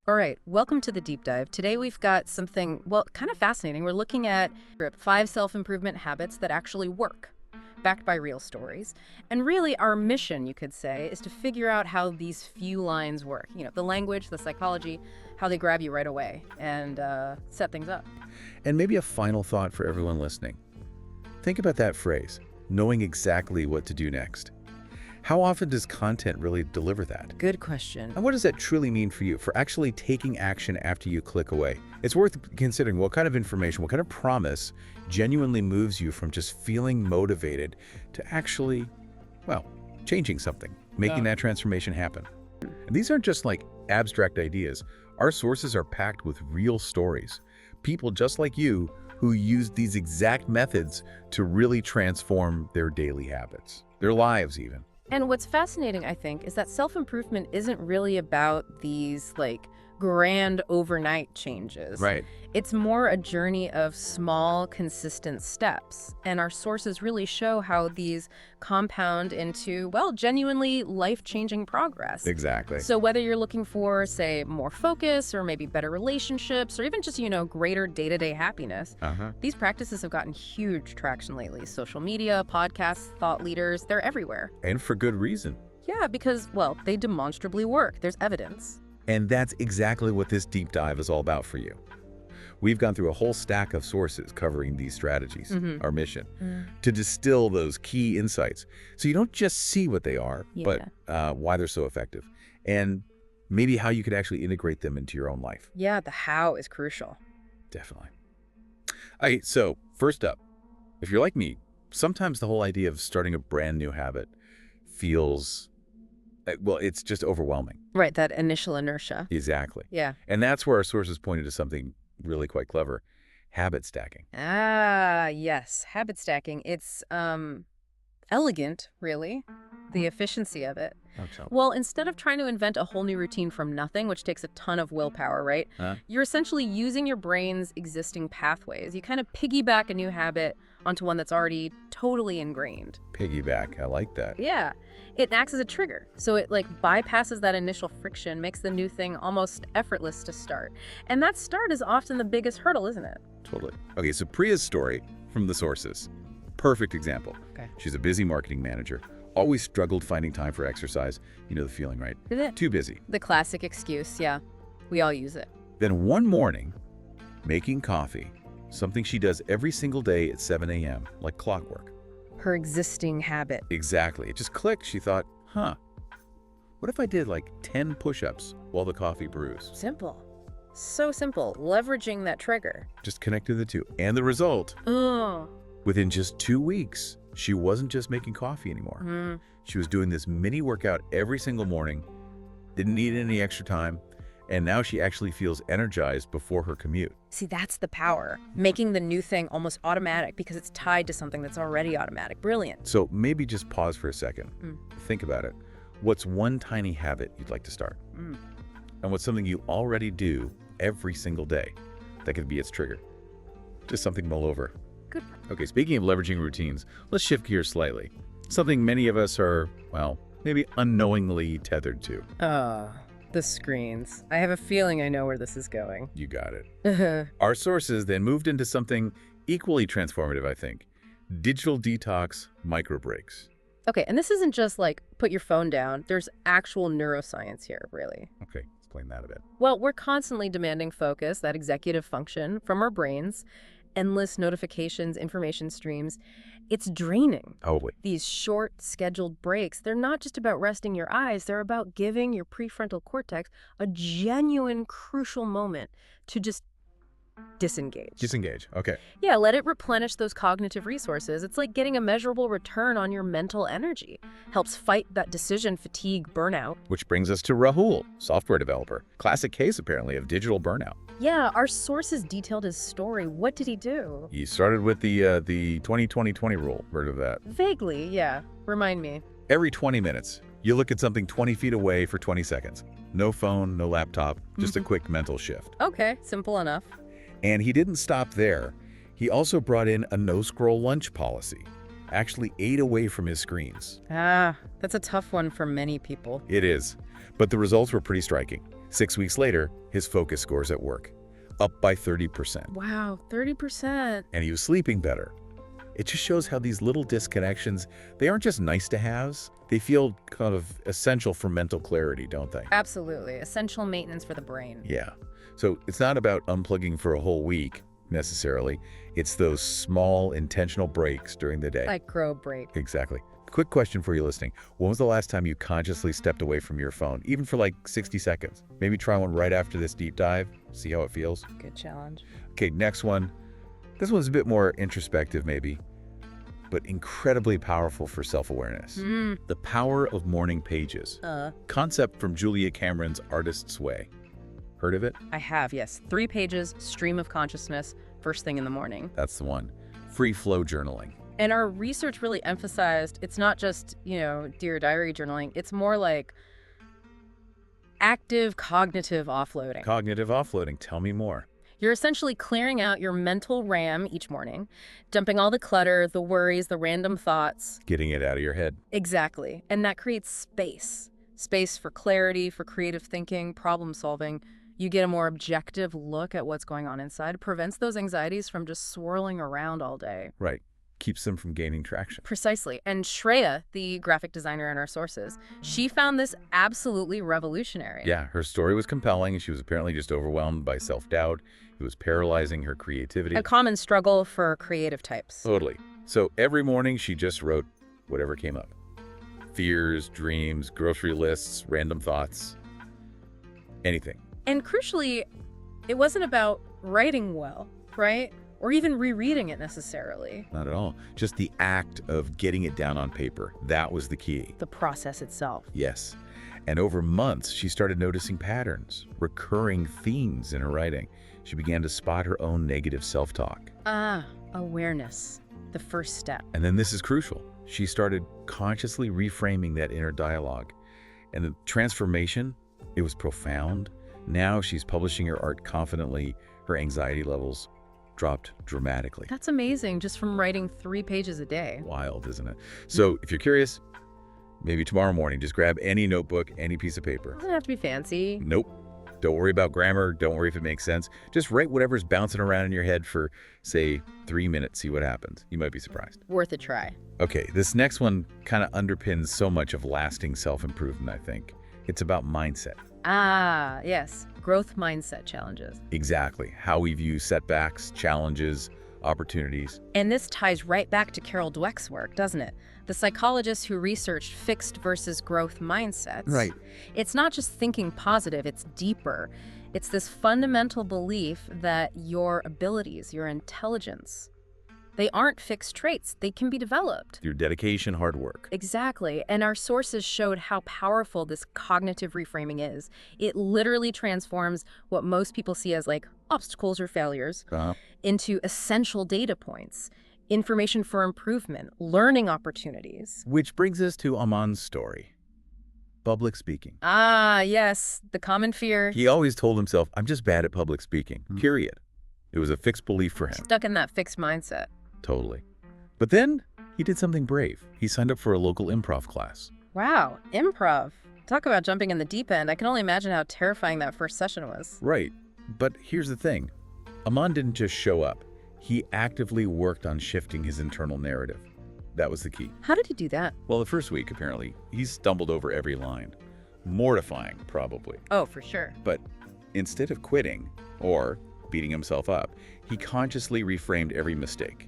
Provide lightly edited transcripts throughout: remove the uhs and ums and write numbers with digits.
All right, welcome to the deep dive. Today we've got something, well, kind of fascinating. We're looking at 5 self-improvement habits that actually work, backed by real stories. And really our mission, you could say, is to figure out how these few lines work. You know, the language, the psychology, how they grab you right away and set things up. And maybe a final thought for everyone listening. Think about that phrase, knowing exactly what to do next. How often does content really deliver that? Good question. And what does that truly mean for you, for actually taking action after you click away? It's worth considering what kind of information, what kind of promise genuinely moves you from just feeling motivated to actually, well, changing something, making that transformation happen. And these aren't just like abstract ideas. Our sources are packed with real stories. People just like you who used these exact methods to really transform their daily habits, their lives even. And what's fascinating, I think, is that self-improvement isn't really about these, grand overnight changes. Right. It's more a journey of small, consistent steps. And our sources really show how these compound into, well, genuinely life-changing progress. Exactly. So whether you're looking for, say, more focus or maybe better relationships or even just, greater day-to-day happiness, these practices have gotten huge traction lately. Social media, podcasts, thought leaders, they're everywhere. And for good reason. Yeah, because, well, they demonstrably work. There's evidence. And that's exactly what this deep dive is all about for you. We've gone through a whole stack of sources covering these strategies, our mission, to distill those key insights. So you don't just see what they are, but why they're so effective, and maybe how you could actually integrate them into your own life. Yeah, the how is crucial. Definitely. All right, so first up, if you're like me, sometimes the whole idea of starting a brand new habit feels, well, it's just overwhelming. Right, that initial inertia. Exactly. Yeah. And that's where our sources pointed to something really quite clever, habit stacking. Ah, yes, habit stacking. It's elegant, really, the efficiency of it. Well, instead of trying to invent a whole new routine from nothing, which takes a ton of willpower, right? You're essentially using your brain's existing pathways. You kind of piggyback a new habit onto one that's already totally ingrained. Piggyback, I like that. Yeah. It acts as a trigger. So it bypasses that initial friction, makes the new thing almost effortless to start. And that start is often the biggest hurdle, isn't it? Totally. Okay, so Priya's story from the sources. Perfect example. Okay. She's a busy marketing manager, always struggled finding time for exercise. You know the feeling, right? Is it? Too busy. The classic excuse, yeah. We all use it. Then one morning, making coffee, something she does every single day at 7 a.m., like clockwork. Her existing habit. Exactly. It just clicked. She thought, what if I did 10 push-ups while the coffee brews? Simple. So simple. Leveraging that trigger. Just connected the two. And the result, within just 2 weeks, she wasn't just making coffee anymore. She was doing this mini workout every single morning, didn't need any extra time, and now she actually feels energized before her commute. See, that's the power. Making the new thing almost automatic because it's tied to something that's already automatic. Brilliant. So maybe just pause for a second. Think about it. What's one tiny habit you'd like to start? And what's something you already do every single day that could be its trigger? Just something to mull over. Good. Okay, speaking of leveraging routines, let's shift gears slightly. Something many of us are, well, maybe unknowingly tethered to. The screens. I have a feeling I know where this is going. You got it. Our sources then moved into something equally transformative, I think. Digital detox micro breaks. Okay, and this isn't just put your phone down. There's actual neuroscience here, really. Okay, explain that a bit. Well, we're constantly demanding focus, that executive function, from our brains. Endless notifications, information streams. It's draining. Totally. These short, scheduled breaks, they're not just about resting your eyes. They're about giving your prefrontal cortex a genuine, crucial moment to just disengage. Disengage, okay. Yeah, let it replenish those cognitive resources. It's like getting a measurable return on your mental energy. Helps fight that decision fatigue burnout. Which brings us to Rahul, software developer. Classic case, apparently, of digital burnout. Yeah, our sources detailed his story. What did he do? He started with the 20-20-20 rule. Heard of that? Vaguely, yeah. Remind me. Every 20 minutes, you look at something 20 feet away for 20 seconds. No phone, no laptop, just a quick mental shift. Okay, simple enough. And he didn't stop there. He also brought in a no-scroll lunch policy. actually ate away from his screens. Ah, that's a tough one for many people. It is. But the results were pretty striking. 6 weeks later, his focus scores at work, up by 30%. Wow, 30%. And he was sleeping better. It just shows how these little disconnections, they aren't just nice to haves. They feel kind of essential for mental clarity, don't they? Absolutely. Essential maintenance for the brain. Yeah. So it's not about unplugging for a whole week, necessarily. It's those small, intentional breaks during the day. Like grow break. Exactly. Quick question for you listening. When was the last time you consciously stepped away from your phone, even for like 60 seconds? Maybe try one right after this deep dive. See how it feels. Good challenge. Okay, next one. This one's a bit more introspective, maybe, but incredibly powerful for self-awareness. The power of morning pages. Concept from Julia Cameron's Artist's Way. Heard of it? I have, yes. 3 pages, stream of consciousness, first thing in the morning. That's the one. Free flow journaling. And our research really emphasized it's not just, Dear Diary journaling. It's more like active cognitive offloading. Cognitive offloading. Tell me more. You're essentially clearing out your mental RAM each morning, dumping all the clutter, the worries, the random thoughts. Getting it out of your head. Exactly. And that creates space. Space for clarity, for creative thinking, problem solving. You get a more objective look at what's going on inside. It prevents those anxieties from just swirling around all day. Right. Keeps them from gaining traction. Precisely. And Shreya, the graphic designer in our sources, she found this absolutely revolutionary. Yeah, her story was compelling, and she was apparently just overwhelmed by self-doubt. It was paralyzing her creativity. A common struggle for creative types. Totally. So every morning she just wrote whatever came up. Fears, dreams, grocery lists, random thoughts, anything. And crucially, it wasn't about writing well, right? Or even rereading it necessarily. Not at all. Just the act of getting it down on paper. That was the key. The process itself. Yes. And over months, she started noticing patterns, recurring themes in her writing. She began to spot her own negative self-talk. Awareness. The first step. And then this is crucial. She started consciously reframing that inner dialogue. And the transformation, it was profound. Now she's publishing her art confidently. Her anxiety levels dropped dramatically. That's amazing, just from writing 3 pages a day. Wild, isn't it? So if you're curious, maybe tomorrow morning, just grab any notebook, any piece of paper. Doesn't have to be fancy. Nope. Don't worry about grammar. Don't worry if it makes sense. Just write whatever's bouncing around in your head for, say, 3 minutes. See what happens. You might be surprised. Worth a try. Okay, this next one kind of underpins so much of lasting self-improvement, I think. It's about mindset. Yes. Growth mindset challenges. Exactly. How we view setbacks, challenges, opportunities. And this ties right back to Carol Dweck's work, doesn't it? The psychologist who researched fixed versus growth mindsets. Right. It's not just thinking positive, it's deeper. It's this fundamental belief that your abilities, your intelligence, they aren't fixed traits. They can be developed. Through dedication, hard work. Exactly. And our sources showed how powerful this cognitive reframing is. It literally transforms what most people see as like obstacles or failures into essential data points, information for improvement, learning opportunities. Which brings us to Aman's story. Public speaking. Yes. The common fear. He always told himself, I'm just bad at public speaking, period. It was a fixed belief for him. Stuck in that fixed mindset. Totally. But then he did something brave. He signed up for a local improv class. Wow, improv. Talk about jumping in the deep end. I can only imagine how terrifying that first session was. Right. But here's the thing. Aman didn't just show up. He actively worked on shifting his internal narrative. That was the key. How did he do that? Well, the first week, apparently, he stumbled over every line. Mortifying, probably. Oh, for sure. But instead of quitting or beating himself up, he consciously reframed every mistake.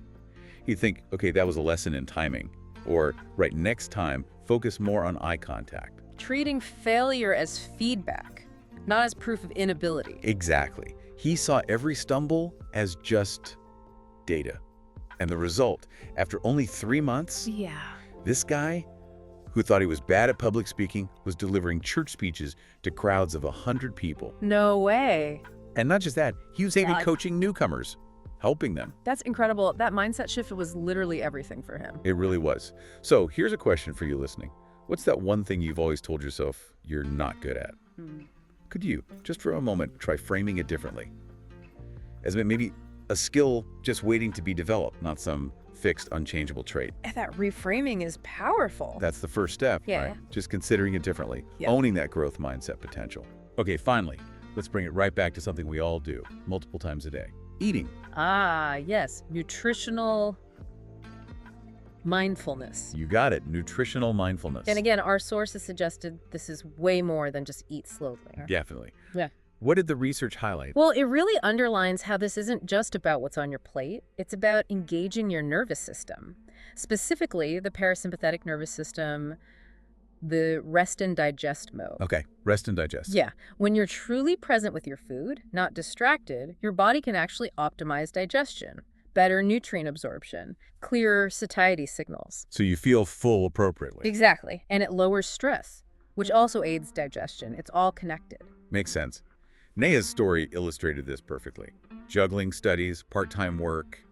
He'd think, okay, that was a lesson in timing. Or, right, next time, focus more on eye contact. Treating failure as feedback, not as proof of inability. Exactly. He saw every stumble as just data. And the result, after only 3 months, this guy, who thought he was bad at public speaking, was delivering church speeches to crowds of 100 people. No way. And not just that, he was even coaching newcomers, helping them. That's incredible. That mindset shift was literally everything for him. It really was. So here's a question for you listening. What's that one thing you've always told yourself you're not good at? Could you, just for a moment, try framing it differently? As maybe a skill just waiting to be developed, not some fixed, unchangeable trait. And that reframing is powerful. That's the first step, Yeah. right? Just considering it differently, Yeah. owning that growth mindset potential. Okay, finally, let's bring it right back to something we all do multiple times a day. Eating. Ah, yes. Nutritional mindfulness. You got it. Nutritional mindfulness. And again, our sources suggested this is way more than just eat slowly. Definitely. Yeah. What did the research highlight? Well, it really underlines how this isn't just about what's on your plate. It's about engaging your nervous system, specifically the parasympathetic nervous system, the rest and digest mode. Okay, rest and digest. Yeah. When you're truly present with your food, not distracted, your body can actually optimize digestion, better nutrient absorption, clearer satiety signals. So you feel full appropriately. Exactly. And it lowers stress, which also aids digestion. It's all connected. Makes sense. Neha's story illustrated this perfectly. Juggling studies, part-time work,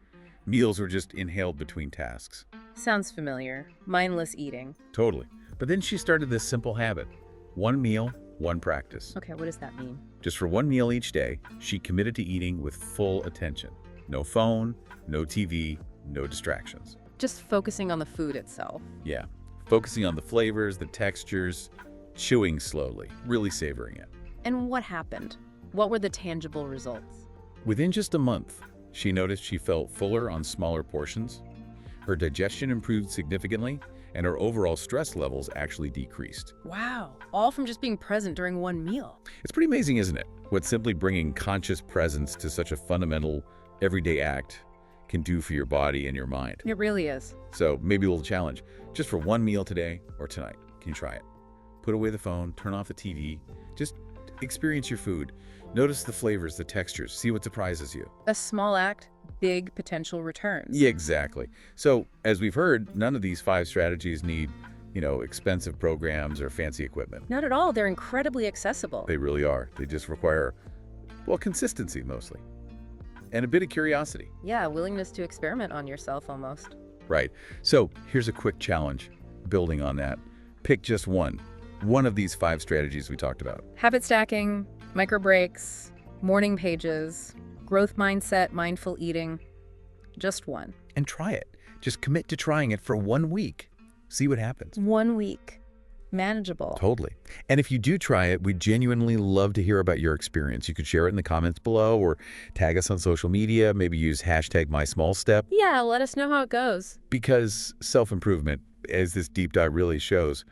meals were just inhaled between tasks. Sounds familiar. Mindless eating. Totally. But then she started this simple habit. One meal, one practice. Okay, what does that mean? Just for one meal each day, she committed to eating with full attention. No phone, no TV, no distractions. Just focusing on the food itself. Yeah. Focusing on the flavors, the textures, chewing slowly, really savoring it. And what happened? What were the tangible results? Within just a month, she noticed she felt fuller on smaller portions. Her digestion improved significantly, and her overall stress levels actually decreased. Wow, all from just being present during one meal. It's pretty amazing, isn't it? What simply bringing conscious presence to such a fundamental, everyday act can do for your body and your mind. It really is. So maybe a little challenge. Just for one meal today or tonight, can you try it? Put away the phone, turn off the TV, just experience your food. Notice the flavors, the textures, see what surprises you. A small act, big potential returns. Yeah, exactly. So, as we've heard, none of these 5 strategies need, expensive programs or fancy equipment. Not at all. They're incredibly accessible. They really are. They just require, consistency mostly. And a bit of curiosity. Yeah, willingness to experiment on yourself almost. Right. So, here's a quick challenge. Building on that, pick just one of these 5 strategies we talked about. Habit stacking, micro breaks, morning pages, growth mindset, mindful eating. Just one. And try it. Just commit to trying it for 1 week. See what happens. 1 week. Manageable. Totally. And if you do try it, we'd genuinely love to hear about your experience. You could share it in the comments below or tag us on social media, maybe use hashtag #MySmallStep. Yeah, let us know how it goes. Because self-improvement, as this deep dive really shows,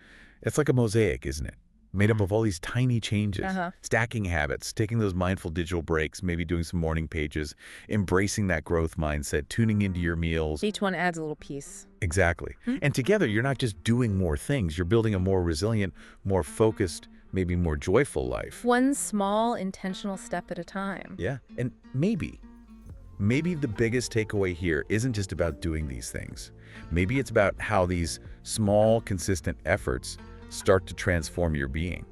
it's like a mosaic, isn't it? Made up of all these tiny changes, stacking habits, taking those mindful digital breaks, maybe doing some morning pages, embracing that growth mindset, tuning into your meals. Each one adds a little piece. Exactly. And together, you're not just doing more things, you're building a more resilient, more focused, maybe more joyful life. One small intentional step at a time. Yeah. And maybe the biggest takeaway here isn't just about doing these things. Maybe it's about how these small, consistent efforts start to transform your being.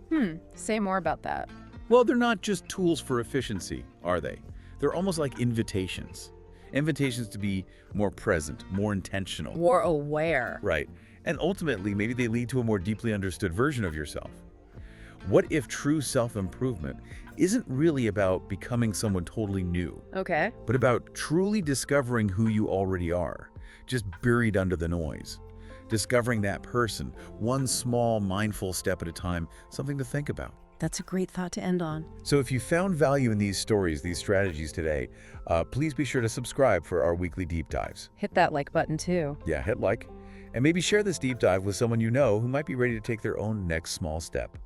Say more about that. Well, they're not just tools for efficiency, are they? They're almost like invitations. Invitations to be more present, more intentional. More aware. Right. And ultimately, maybe they lead to a more deeply understood version of yourself. What if true self-improvement isn't really about becoming someone totally new, Okay. but about truly discovering who you already are, just buried under the noise? Discovering that person, one small mindful step at a time, something to think about. That's a great thought to end on. So if you found value in these stories, these strategies today, please be sure to subscribe for our weekly deep dives. Hit that like button too. Yeah, hit like. And maybe share this deep dive with someone you know who might be ready to take their own next small step.